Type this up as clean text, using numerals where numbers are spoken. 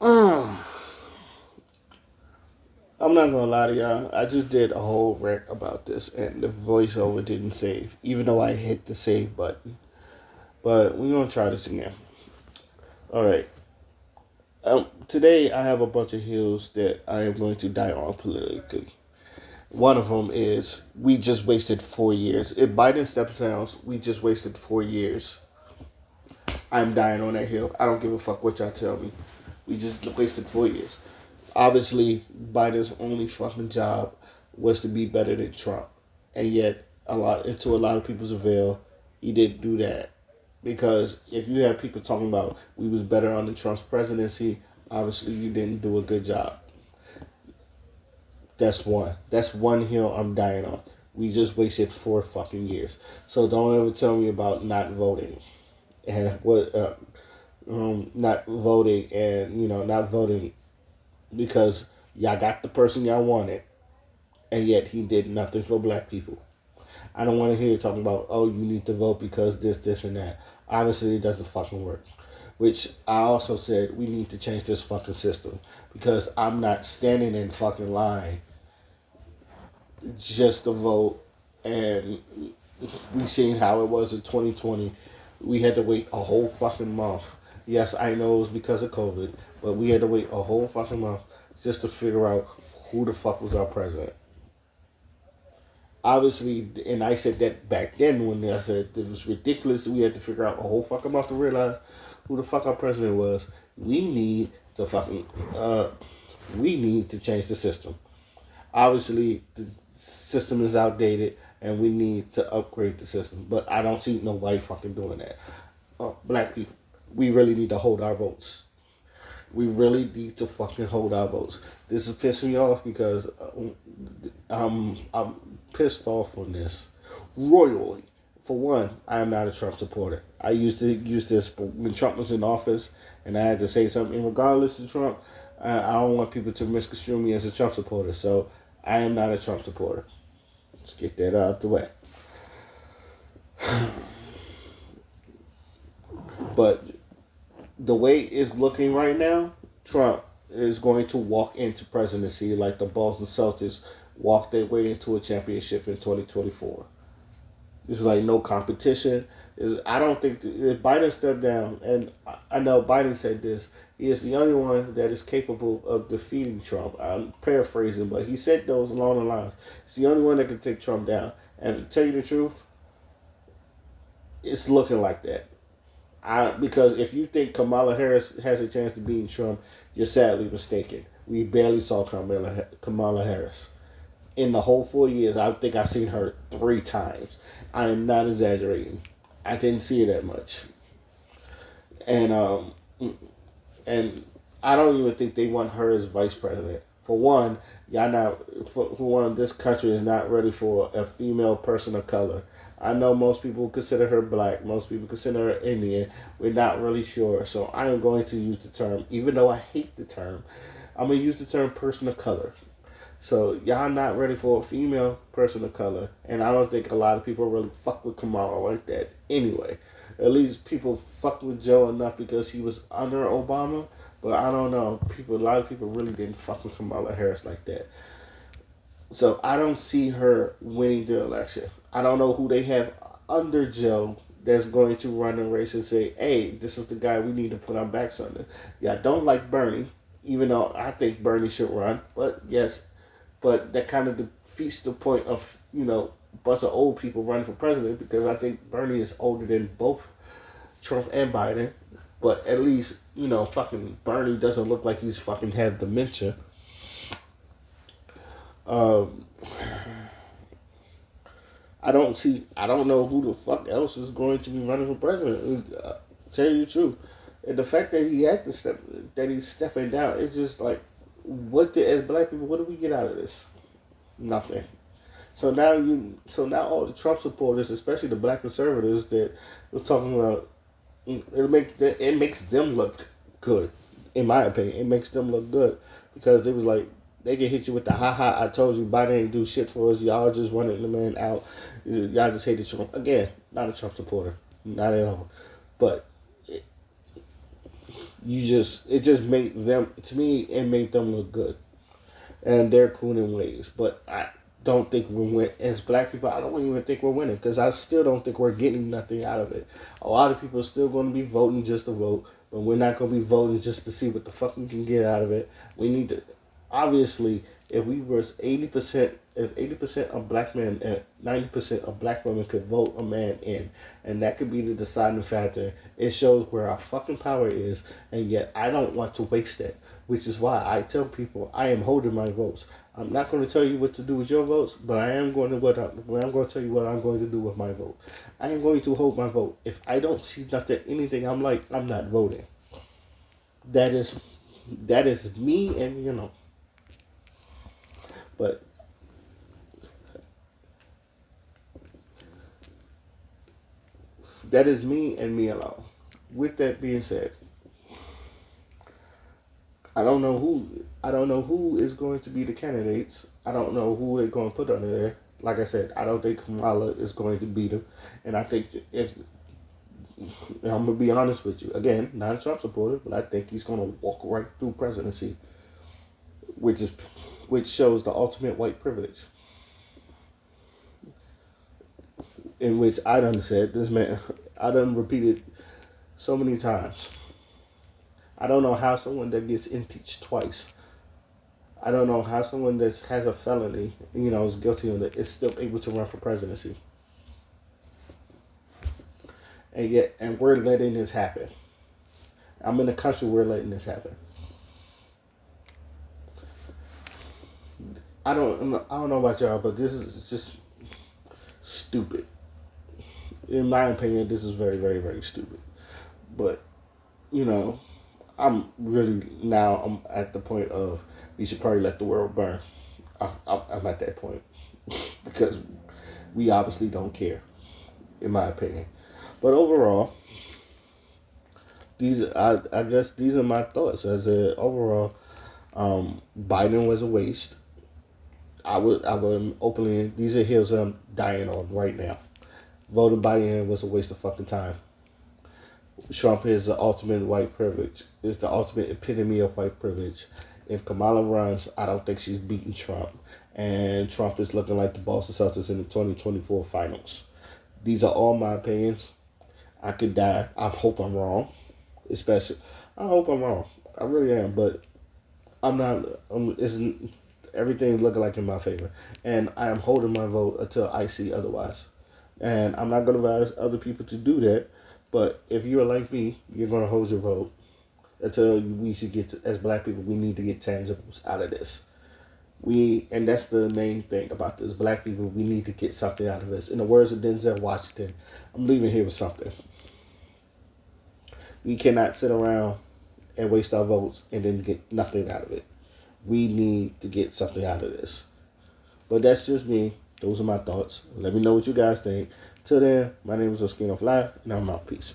Mm, I'm not gonna lie to y'all. I just did a whole rant about this, and the voiceover didn't save, even though I hit the save button. But we're gonna try this again. All right. Today I have a bunch of hills that I am going to die on politically. One of them is we just wasted 4 years. If Biden steps down, we just wasted 4 years. I'm dying on that hill. I don't give a fuck what y'all tell me. We just wasted 4 years. Obviously, Biden's only fucking job was to be better than Trump, and yet a lot of people's avail, he didn't do that. Because if you have people talking about we was better under Trump's presidency, obviously you didn't do a good job. That's one. That's one hill I'm dying on. We just wasted 4 fucking years. So don't ever tell me about not voting and what not voting and not voting because y'all got the person y'all wanted, and yet he did nothing for black people. I don't want to hear you talking about, oh, you need to vote because this, and that. Obviously, it doesn't fucking work. Which I also said we need to change this fucking system because I'm not standing in fucking line just to vote. And we seen how it was in 2020. We had to wait a whole fucking month. Yes, I know it was because of COVID, but we had to wait a whole fucking month just to figure out who the fuck was our president. Obviously, and I said that back then when I said it was ridiculous. We had to figure out a whole fucking month to realize who the fuck our president was. We need to fucking we need to change the system. Obviously, the system is outdated, and we need to upgrade the system. But I don't see nobody fucking doing that. Black people, we really need to hold our votes. We really need to fucking hold our votes. This is pissing me off because I'm pissed off on this royally. For one, I am not a Trump supporter. I used to use this when Trump was in office, and I had to say something regardless of Trump. I don't want people to misconstrue me as a Trump supporter, so I am not a Trump supporter. Let's get that out the way. But the way it's looking right now, Trump is going to walk into presidency like the Boston Celtics walked their way into a championship in 2024. It's like no competition. I don't think if Biden stepped down, and I know Biden said this, he is the only one that is capable of defeating Trump. I'm paraphrasing, but he said those along the lines. He's the only one that can take Trump down. And to tell you the truth, it's looking like that. Because if you think Kamala Harris has a chance to beat Trump, you're sadly mistaken. We barely saw Kamala Harris. In the whole 4 years, I think I've seen her 3 times. I am not exaggerating. I didn't see her that much. And and I don't even think they want her as vice president. For one, y'all not for one, this country is not ready for a female person of color. I know most people consider her black, most people consider her Indian. We're not really sure. So I am going to use the term, even though I hate the term, I'm gonna use the term person of color. So y'all not ready for a female person of color, and I don't think a lot of people really fuck with Kamala like that. Anyway, at least people fuck with Joe enough because he was under Obama, but I don't know. A lot of people really didn't fuck with Kamala Harris like that. So I don't see her winning the election. I don't know who they have under Joe that's going to run the race and say, "Hey, this is the guy we need to put our backs under." Yeah, I don't like Bernie, even though I think Bernie should run. But yes, but that kind of defeats the point of a bunch of old people running for president because I think Bernie is older than both Trump and Biden. But at least fucking Bernie doesn't look like he's fucking had dementia. Um, I don't know who the fuck else is going to be running for president. Tell you the truth, and the fact that that he's stepping down, it's just like, as black people, what do we get out of this? Nothing. So now all the Trump supporters, especially the black conservatives that we're talking about, it makes them look good. In my opinion, it makes them look good because they was like they can hit you with the ha ha. I told you Biden ain't do shit for us. Y'all just wanted the man out. Y'all just hated Trump again. Not a Trump supporter, not at all. But it just made them, to me, it made them look good. And they're cool in ways. But I don't think we're winning. As black people, I don't even think we're winning because I still don't think we're getting nothing out of it. A lot of people are still going to be voting just to vote, but we're not going to be voting just to see what the fuck we can get out of it. We need to, obviously, if we were 80%, if 80% of black men and 90% of black women could vote a man in, and that could be the deciding factor, it shows where our fucking power is, and yet I don't want to waste it, which is why I tell people I am holding my votes. I'm not going to tell you what to do with your votes, but I am going to I'm going to tell you what I'm going to do with my vote. I am going to hold my vote. If I don't see nothing, anything I'm like, I'm not voting. That is me, and but that is me and me alone. With that being said, I don't know who is going to be the candidates. I don't know who they're going to put under there. Like I said, I don't think Kamala is going to beat him, and I think if I'm gonna be honest with you, again, not a Trump supporter, but I think he's gonna walk right through presidency, which is which shows the ultimate white privilege. In which I done said this man, I done repeated so many times. I don't know how someone that gets impeached twice. I don't know how someone that has a felony, is guilty of it, is still able to run for presidency. And we're letting this happen. I'm in a country where we're letting this happen. I don't know about y'all, but this is just stupid. In my opinion, this is very, very, very stupid. But you know, I'm at the point of we should probably let the world burn. I'm at that point because we obviously don't care, in my opinion. But overall, I guess these are my thoughts as a overall. Biden was a waste. I would openly, these are hills that I'm dying on right now. Voting Biden was a waste of fucking time. Trump is the ultimate white privilege. Is the ultimate epitome of white privilege. If Kamala runs, I don't think she's beating Trump. And Trump is looking like the Boston Celtics in the 2024 finals. These are all my opinions. I could die. I hope I'm wrong. Especially, I hope I'm wrong. I really am. But I'm not. Isn't everything looking like in my favor? And I am holding my vote until I see otherwise. And I'm not going to advise other people to do that. But if you're like me, you're going to hold your vote until we should get to, as black people, we need to get tangibles out of this. And that's the main thing about this. Black people, we need to get something out of this. In the words of Denzel Washington, I'm leaving here with something. We cannot sit around and waste our votes and then get nothing out of it. We need to get something out of this. But that's just me. Those are my thoughts. Let me know what you guys think. Till then, my name is Oskino Fly, and I'm out. Peace.